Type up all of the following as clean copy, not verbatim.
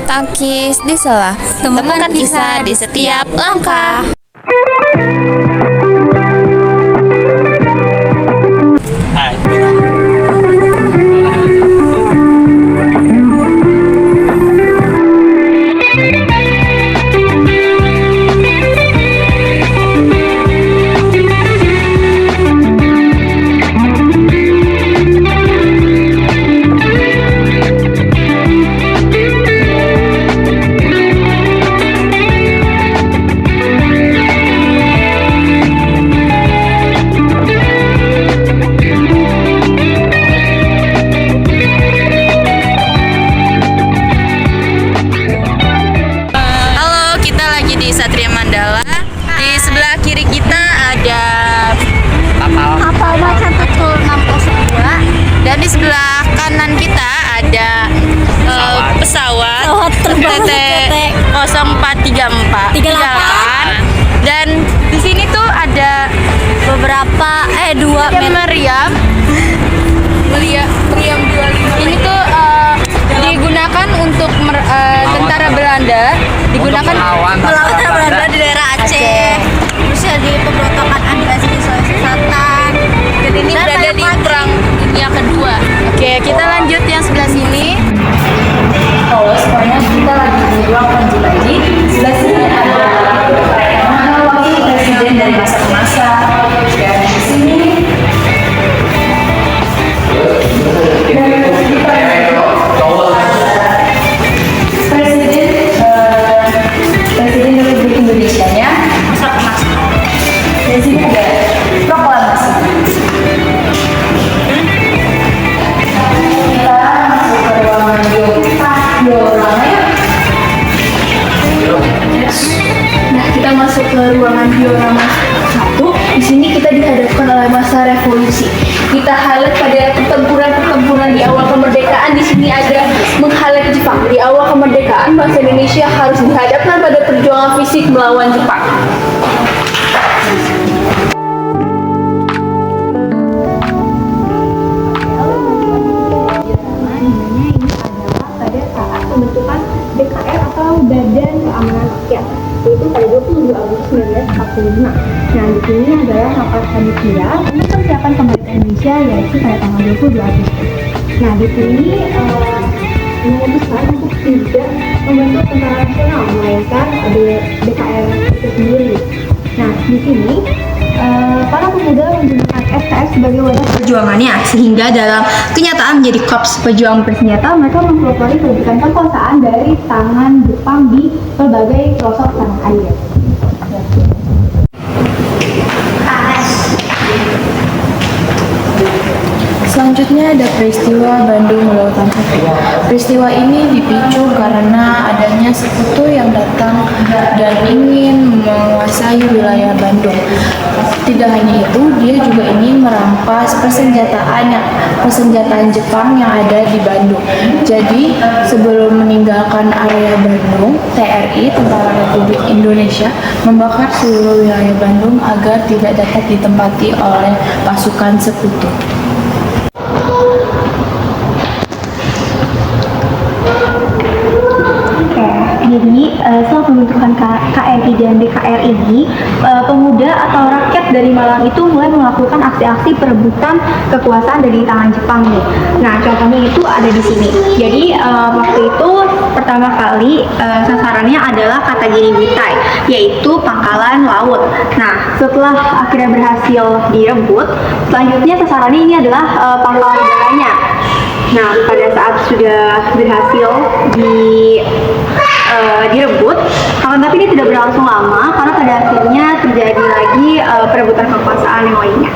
tangkis di sela. Temukan kisah di setiap langkah. Satria Mandala. Di sebelah kiri kita ada kapal Macan Tutul 602 dan di sebelah kanan kita ada pesawat TT 0434 dan di sini tuh ada beberapa dua meriam 25. Ini tuh digunakan untuk tentara Belanda, digunakan melawan tentara Belanda di daerah Aceh. Terus ya di pemberontakan Andalas di Sulawesi Selatan. Dan ini berada di Perang Dunia Kedua. Oke, kita lanjut yang sebelah sini. Halo semuanya, kita lagi di ruang penjelaji. Sebelah sini ada wakil presiden dari masa ke masa. Dan di sini Presiden Republik Indonesia nya masa ke masa. Di sini ada proklamasi. Kita masuk ke ruangan diorama ya. Nah, kita masuk ke ruangan diorama 1. Di sini kita dihadapkan oleh masa revolusi. Kita highlight pada pertempuran di awal kemerdekaan. Di sini ada meng-highlight Jepang. Di awal kemerdekaan, bangsa Indonesia harus dihadapkan pada perjuangan fisik melawan Jepang. Pada saat pembentukan BKR atau Badan Keamanan Rakyat, yaitu pada 22 Agustus 1945. Nah, di sini adalah rapat panitia untuk persiapan kemerdekaan Indonesia, yaitu pada tanggal 22 Agustus. Nah, di sini memutuskan untuk tidak membentuk tentara nasional, melainkan BKR itu sendiri. Nah, di sini para pemuda menggunakan FKS sebagai wadah perjuangannya, sehingga dalam kenyataan menjadi korps pejuang bersenjata, mereka mempelopori pendidikan kekuasaan dari tangan Jepang di berbagai pelosok tanah air. Selanjutnya ada peristiwa Bandung Lautan Api. Peristiwa ini dipicu karena adanya sekutu yang datang dan ingin menguasai wilayah Bandung. Tidak hanya itu, dia juga ingin merampas persenjataan Jepang yang ada di Bandung. Jadi, sebelum meninggalkan area Bandung, TRI, Tentara Republik Indonesia, membakar seluruh wilayah Bandung agar tidak dapat ditempati oleh pasukan sekutu. Jadi setelah pembentukan KNI dan BKR ini, pemuda atau rakyat dari Malang itu mulai melakukan aksi-aksi perebutan kekuasaan dari tangan Jepang nih. Nah, contohnya itu ada di sini. Jadi waktu itu pertama kali sasarannya adalah Katagiri Witai, yaitu pangkalan laut. Nah, setelah akhirnya berhasil direbut, selanjutnya sasarannya ini adalah pangkalan udaranya. Nah, pada saat sudah berhasil direbut, tapi ini tidak berlangsung lama karena pada akhirnya terjadi lagi perebutan kekuasaan yang lainnya.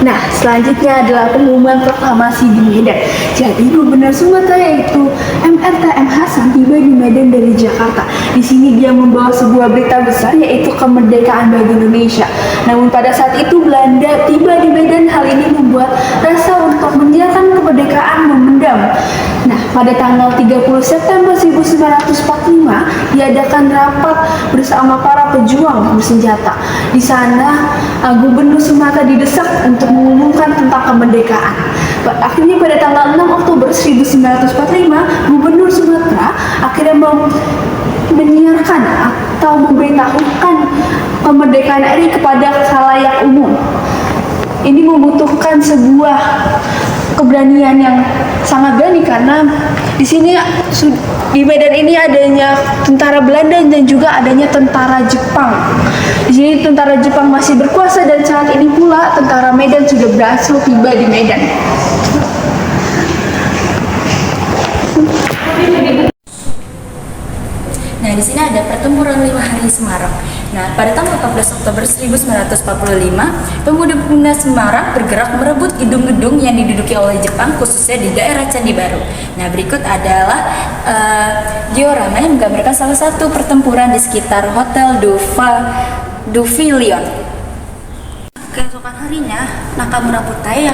Nah, selanjutnya adalah pengumuman proklamasi di Medan. Jadi, Gubernur Sumatera yaitu MRT M. Hasan tiba di Medan dari Jakarta. Di sini dia membawa sebuah berita besar yaitu kemerdekaan bagi Indonesia. Namun pada saat itu Belanda tiba di Medan. Hal ini membuat rasa untuk menjalankan kemerdekaan memendam. Nah, pada tanggal 30 September 1945 diadakan rapat bersama para pejuang bersenjata. Di sana Gubernur Sumatera didesak untuk mengumumkan tentang kemerdekaan. Akhirnya pada tanggal 6 Oktober 1945 Gubernur Sumatera akhirnya menyiarkan atau memberitahukan kemerdekaan RI kepada khalayak umum. Ini membutuhkan sebuah keberanian yang sangat berani karena di sini di medan ini adanya tentara Belanda dan juga adanya tentara Jepang. Di sini tentara Jepang masih berkuasa dan saat ini pula tentara Medan sudah berhasil tiba di Medan. Nah, di sini ada pertempuran 5 hari Semarang. Nah, pada tanggal 14 Oktober 1945, pemuda-pemuda Semarang bergerak merebut gedung-gedung yang diduduki oleh Jepang, khususnya di daerah Candi Baru. Nah, berikut adalah diorama yang menggambarkan salah satu pertempuran di sekitar Hotel Duvilion. Keesokan harinya, Nakamura Putai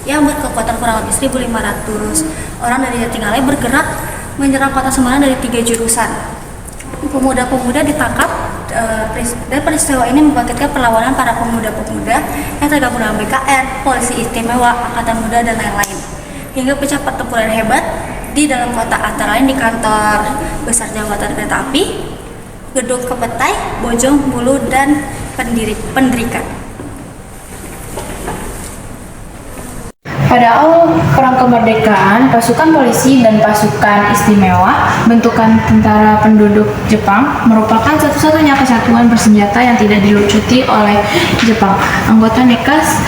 yang berkekuatan kurang lebih 1.500 orang dari Jatingalaya bergerak menyerang kota Semarang dari 3 jurusan. Pemuda-pemuda ditangkap dan peristiwa ini membangkitkan perlawanan para pemuda-pemuda yang tergabung dalam BKR, Polisi Istimewa, Angkatan Muda, dan lain-lain. Hingga pecah pertempuran hebat di dalam kota, antara lain di kantor besar Jabatan Kereta Api, Gedung Kepetai, Bojong, Bulu, dan Pendirikan. Pada awal Perang Kemerdekaan, pasukan polisi dan pasukan istimewa bentukan tentara penduduk Jepang merupakan satu-satunya kesatuan bersenjata yang tidak dilucuti oleh Jepang. Anggota Nekas,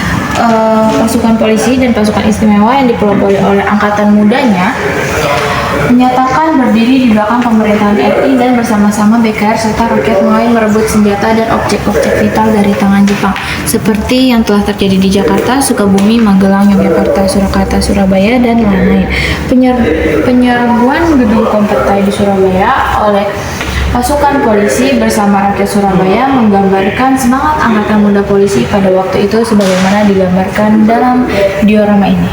pasukan polisi dan pasukan istimewa yang dipelopori oleh angkatan mudanya menyatakan berdiri di belakang pemerintahan RI dan bersama-sama BKR serta rakyat mulai merebut senjata dan objek-objek vital dari tangan Jepang, seperti yang telah terjadi di Jakarta, Sukabumi, Magelang, Yogyakarta, Surakarta, Surabaya, dan lain-lain. Penyerbuan gedung Kompetai di Surabaya oleh pasukan polisi bersama rakyat Surabaya menggambarkan semangat angkatan muda polisi pada waktu itu sebagaimana digambarkan dalam diorama ini.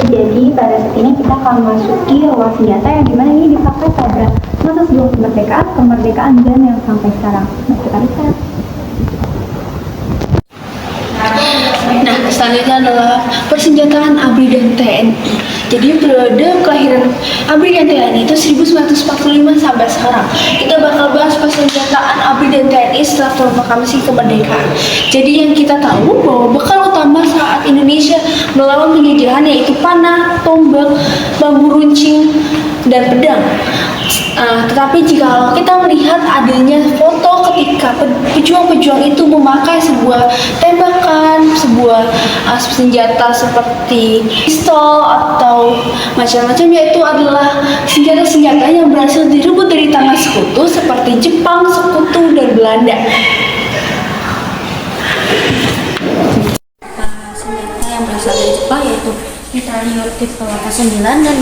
Jadi pada saat ini kita akan memasuki ruang senjata yang dimana ini dipakai pada masa sebelum kemerdekaan dan yang sampai sekarang. Nah, kita lihat. Nah, selanjutnya adalah persenjataan ABRI dan TNI. Jadi periode kelahiran ABRI dan TNI itu 1945 sampai sekarang. Kita bakal bahas persenjataan ABRI dan TNI setelah proklamasi kemerdekaan. Jadi yang kita tahu bahwa bekal utama saat Indonesia melawan penjajahan yaitu panah, tombak, bambu runcing, dan pedang. Tetapi jika kita melihat adanya foto ketika pejuang-pejuang itu memakai sebuah tembakan, sebuah senjata seperti pistol atau macam-macam, yaitu adalah senjata-senjata yang berhasil direbut dari tangan sekutu seperti Jepang, Sekutu, dan Belanda. Senjata yang berasal dari Jepang yaitu mitrailleur tipe 89 dan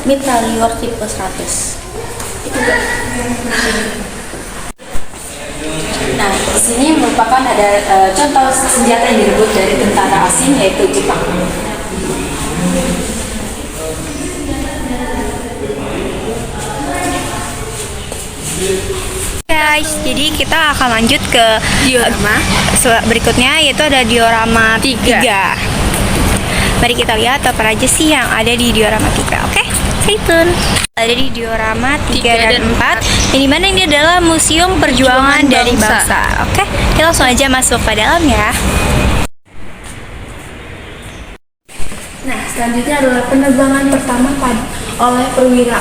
mitrailleur tipe 100. Nah, di sini merupakan ada contoh senjata yang direbut dari tentara asing yaitu Jepang. Guys, jadi kita akan lanjut ke diorama berikutnya, yaitu ada diorama 3. Mari kita lihat apa aja sih yang ada di diorama 3. Oke, stay tune. Ada di diorama 3 dan 4, yang dimana ini adalah Museum Perjuangan dari Bangsa. Oke, kita langsung aja masuk ke dalam ya. Nah, selanjutnya adalah penerbangan pertama oleh perwira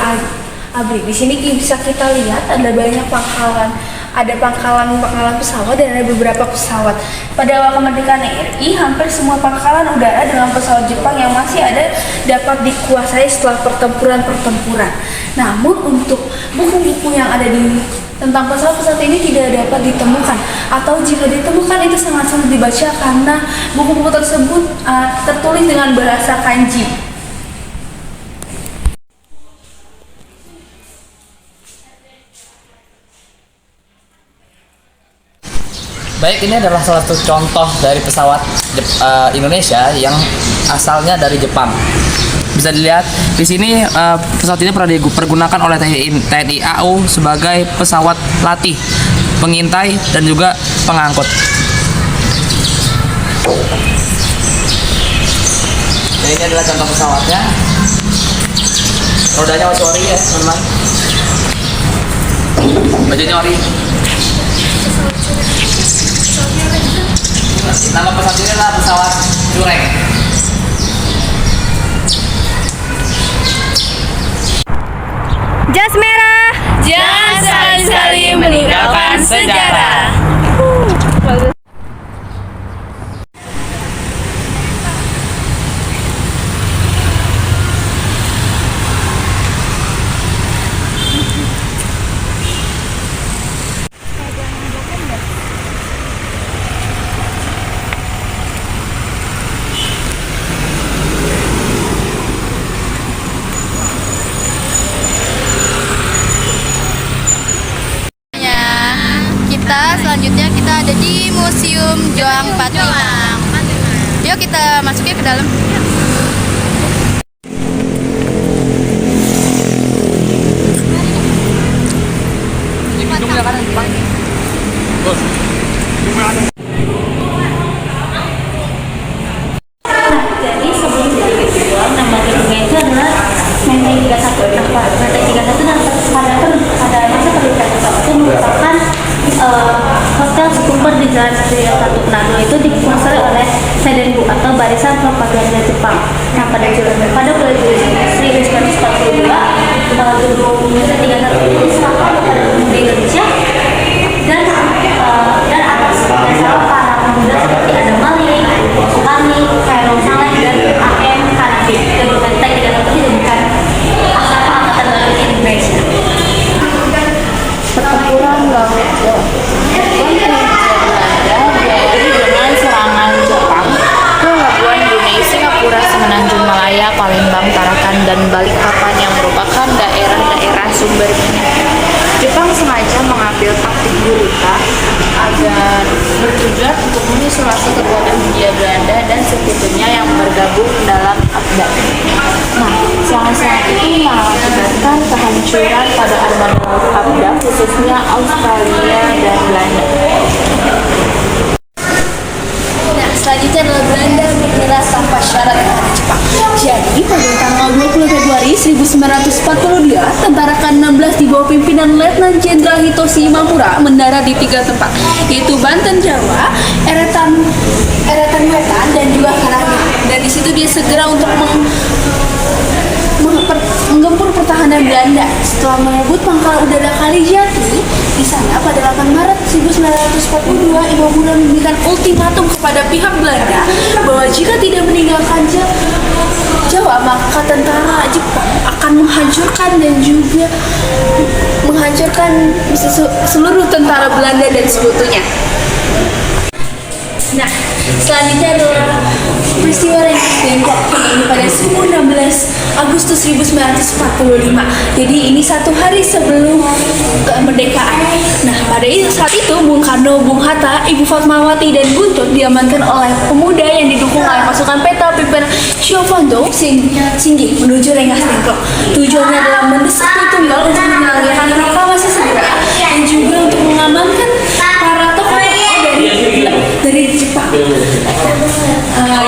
ABRI. Di sini bisa kita lihat ada banyak pangkalan, ada pangkalan pesawat dan ada beberapa pesawat. Pada awal kemerdekaan RI, hampir semua pangkalan udara dengan pesawat Jepang yang masih ada dapat dikuasai setelah pertempuran. Namun untuk buku-buku yang ada tentang pesawat-pesawat ini tidak dapat ditemukan, atau jika ditemukan itu sangat sulit dibaca karena buku-buku tersebut tertulis dengan bahasa kanji. Baik, ini adalah salah satu contoh dari pesawat Indonesia yang asalnya dari Jepang. Bisa dilihat di sini pesawat ini pernah dipergunakan oleh TNI AU sebagai pesawat latih, pengintai dan juga pengangkut. Nah, ini adalah contoh pesawatnya. Rodanya masih ori ya, teman-teman. Bajunya ori. Nama pesawat ini adalah pesawat Jurek. Jas merah, Jangan sekali-sekali meninggalkan sejarah. Selanjutnya kita ada di Museum Joang 45. Yuk kita masuknya ke dalam. Jadi sebelum jadi Joang, nama gedungnya itu adalah Menteng 31. Nah, Menteng 31 dan pada masa kemerdekaan itu merupakan hotel sekumpul di Jalan Satria 1 Manado itu dikuasai oleh Seidenbu atau Barisan Propaganda Jepang. Nah, pada bulan Juli 1942, gedung Menteng 31 itu diserahkan kepada pemuda Indonesia dan atas dasar para pemuda seperti Adam Malik, Soekarno, Khairul Saleh dan A.M. Hanafi. Gedung Menteng 31 ditemukan asal Angkatan Laut Indonesia. Pertempuran laut dengan serangan Jepang ke Labuan Brunei, Singapura, Semenanjung Malaya, Palembang, Tarakan, dan Balikpapan yang merupakan daerah-daerah sumber minyak. Jepang sengaja mengambil taktik gurita agar bertujuan untuk mengisolasi kekuatan Hindia Belanda dan sekutunya yang bergabung dalam ABDA. Nah, serangan-serangan itu mengakibatkan kehancuran pada armada laut ABDA, khususnya Australia dan Belanda. Nah, selanjutnya adalah Belanda menyerah tanpa syarat kepada Jepang. Jadi, pada tanggal 20 Februari 1942, tentara K-16 di bawah pimpinan Letnan Jenderal Hitoshi Imamura mendarat di 3 tempat, yaitu Banten, Jawa, Eretan Wetan, dan juga Karanganyar. Dan di situ dia segera untuk menggempur pertahanan Belanda. Setelah merebut pangkal udara Kalijati, di sana pada 8 Maret 1942 Imamura memberikan ultimatum kepada pihak Belanda bahwa jika tidak meninggalkan Jawa, maka tentara Jepang akan menghancurkan dan juga menghancurkan seluruh tentara Belanda dan sekutunya. Nah, selanjutnya adalah peristiwa Rengas Dengklok ini pada subuh 16 Agustus 1945. Jadi ini satu hari sebelum kemerdekaan. Nah, pada saat itu Bung Karno, Bung Hatta, Ibu Fatmawati dan Guntur diamankan oleh pemuda yang didukung oleh pasukan peta pimpinan Shofondo Singgi menuju Rengas Dengklok. Tujuannya adalah mendesak Tunggal untuk menyelenggarakan proklamasi segera dan juga untuk mengamankan para tokoh dari Jepang.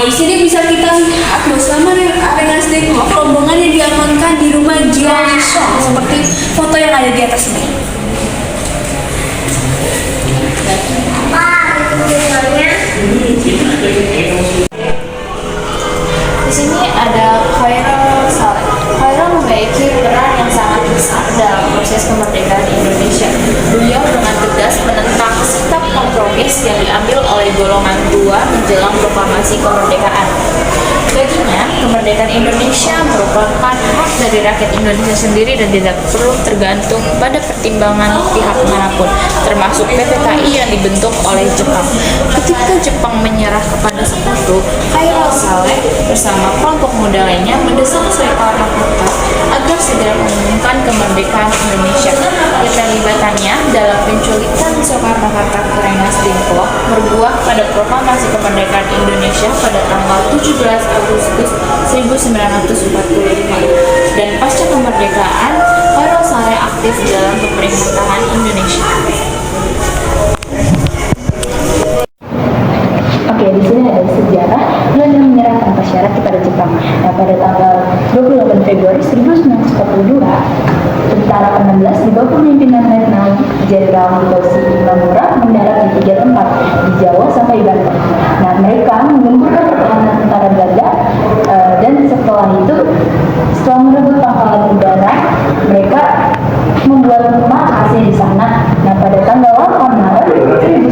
Di sini bisa kita lihat bersama Rengas Dengklok, rombongannya diamankan di rumah Gio Lisong seperti foto yang ada di atas ini. Di sini ada Khairul Saleh. Khairul memiliki peran yang sangat besar dalam proses kemerdekaan Indonesia. Beliau dengan tegas menentang sikap kompromis yang diambil oleh golongan tua menjelang proklamasi kemerdekaan. Baginya, kemerdekaan Indonesia merupakan hak dari rakyat Indonesia sendiri dan tidak perlu tergantung pada pertimbangan pihak manapun, termasuk PPKI yang dibentuk oleh Jepang. Ketika Jepang menyerah kepada sekutu, Khairul Saleh bersama kelompok muda lainnya mendesak Soekarno-Hatta agar segera mengumumkan kemerdekaan Indonesia. keterlibatannya dalam penculikan Soekarno-Hatta ke Rengas Dengklok berbuah pada proklamasi kemerdekaan Indonesia pada tanggal 17 Agustus 1945. Dan pasca kemerdekaan, Khairul Saleh aktif dalam pemerintahan Indonesia. Oke, di sini ada sejarah Belanda menyerah tanpa syarat kepada Jepang. Nah, pada tanggal 28 Februari 1942, tentara ke-16 di bawah kepemimpinan Letnan Jenderal Hiroshi Imamura mendarat di 3 tempat di Jawa sampai Banten. Nah, mereka menggempurkan pertahanan tentara Belanda dan setelah merebut pangkalan udara, mereka membuat markas di sana. Nah, pada tanggal 8 Maret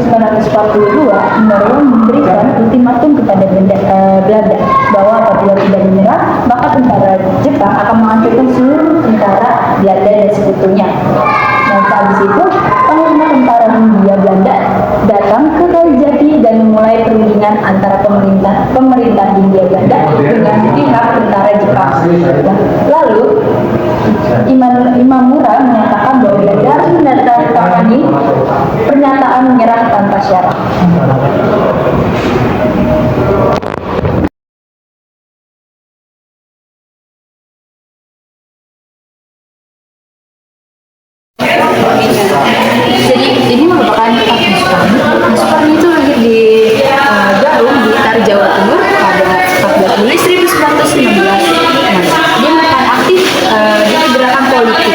1942, Imamura memberikan ultimatum kepada Belanda bahwa apabila tidak menyerah, maka tentara Jepang akan menghancurkan seluruh tentara Belanda dan sekutunya. Nah, habis itu, panglima tentara Hindia Belanda datang ke Kalijati dan memulai perundingan antara pemerintah Hindia Belanda dengan pihak tentara Jepang. Nah, lalu Imamura menyatakan bahwa Belanda harus menandatangani pernyataan menyerah tanpa syarat. Jadi ini merupakan tokoh Soekarno. Soekarno itu lahir di Garung, di Blitar, Jawa Timur pada 14 Juli 1916. Nah, dia merupakan aktif di gerakan politik.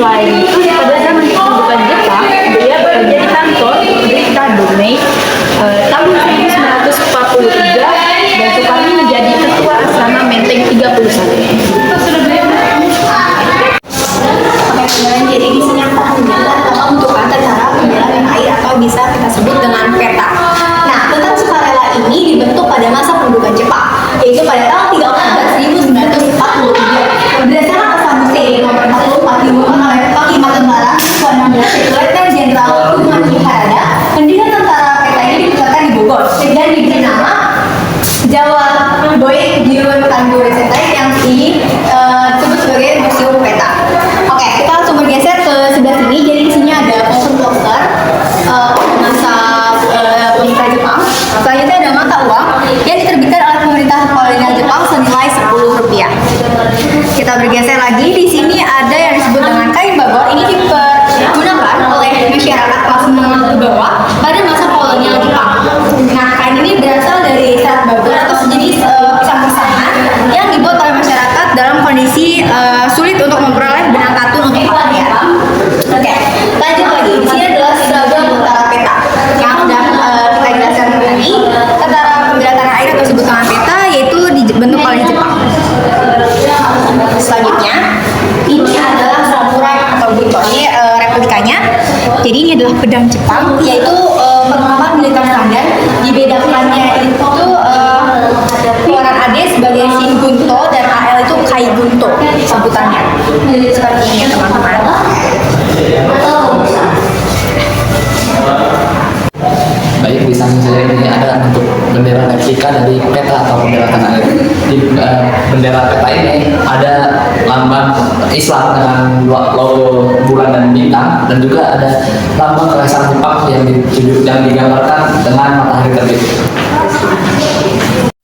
Selain itu, pada zaman kedudukan Jepang, dia bekerja di kantor Berita Domei tahun 1943 dan Soekarno menjadi ketua Asrama Menteng 31. Jadi di sini aku akan menjelaskan pembentukan tentara pembela air atau bisa kita sebut dengan peta. Nah, tentang sukarela ini dibentuk pada masa pendudukan Jepang, yaitu pada tanggal 3 Oktober 1943. Berdasarkan pesan C nomor 44 diumumkan oleh Panglima Tentara ke-16 Letnan Jenderal Kumani Harada. Pendirian tentara peta ini dipusatkan di Bogor dan diberi nama Jawa Boy Dirun Tanjung Resetai yang disebut sebagai Museum Peta. Oke, kita langsung bergeser ke sebelah sini. Jadi di sini ada poster-poster masa pemerintah Jepang. Selanjutnya ada mata uang yang diterbitkan oleh pemerintah kolonial Jepang senilai Rp10. Kita bergeser lagi. Di sini ada yang disebut dengan kain bagor. Ini dipergunakan oleh masyarakat kelas menengah ke bawah pada masa kolonial Jepang. Nah, kain ini berasal dari serat bagor atau sejenis pisang-pisangan yang dibuat oleh masyarakat dalam kondisi sulit untuk memperoleh benang katun untuk pakaian. Oke, lanjut lagi. Di sini adalah seragam tentara peta yang sudah kita jelaskan tadi. Tentara pembela tanah air atau disebut dengan peta yaitu dibentuk oleh Jepang. Selanjutnya, ini adalah samurai atau bunto. Ini replikanya. Jadi ini adalah pedang Jepang, yaitu pengamal militer standar. Dibedakannya itu keluaran AD sebagai Shin Gunto dan AL itu Kai Gunto sebutannya. Seperti ini ya teman-teman. Baik, di samping saya ini ada untuk bendera replika dari peta atau bendera tanah air. Di bendera peta ini ada lambang Islam dengan logo bulan dan bintang, dan juga ada lambang Kekaisaran Jepang yang digambarkan dengan matahari terbit.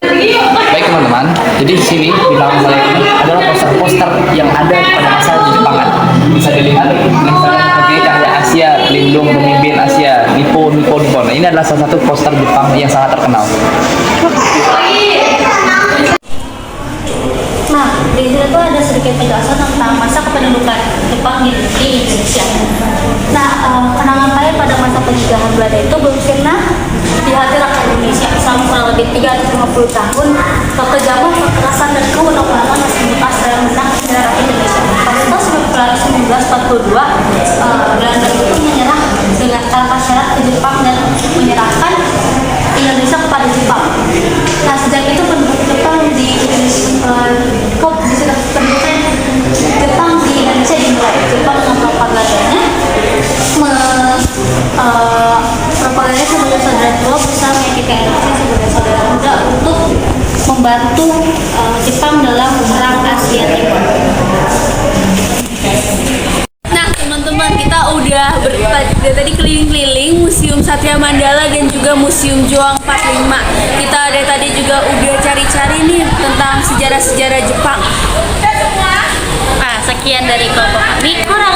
Baik teman-teman, jadi di sini di belakang saya ini adalah poster-poster yang ada pada masa di Jepangan. Bisa dilihat misalnya seperti Cahaya Asia, Lindung Pemimpin Asia, Nippon. Nah, ini adalah salah satu poster Jepang yang sangat terkenal. Nah, di sini tuh ada sedikit penjelasan tentang masa kependudukan Jepang di Indonesia. Nah, kenangan saya pada masa penjajahan Belanda itu belum pernah di hati rakyat Indonesia selama kurang lebih 350 tahun. Kekejaman, kekerasan, dan kewenangan masih bekas dalam benak rakyat Indonesia. Pada tahun 1942, Belanda itu menyerah dengan tanpa syarat ke Jepang dan menyerahkan Indonesia kepada Jepang. Nah, sejak itu penduduk Jepang di Indonesia pendudukan Jepang di Indonesia dimulai. Jepang dengan propagandanya propaganda sebagai saudara tua berusaha meyakinkan Indonesia sebagai saudara muda untuk membantu Jepang dalam perang Asia Timur. Nah, dari tadi keliling-keliling Museum Satya Mandala dan juga Museum Juang 45. Kita dari tadi juga udah cari-cari nih tentang sejarah-sejarah Jepang. Nah, sekian dari kelompok kami. Kurang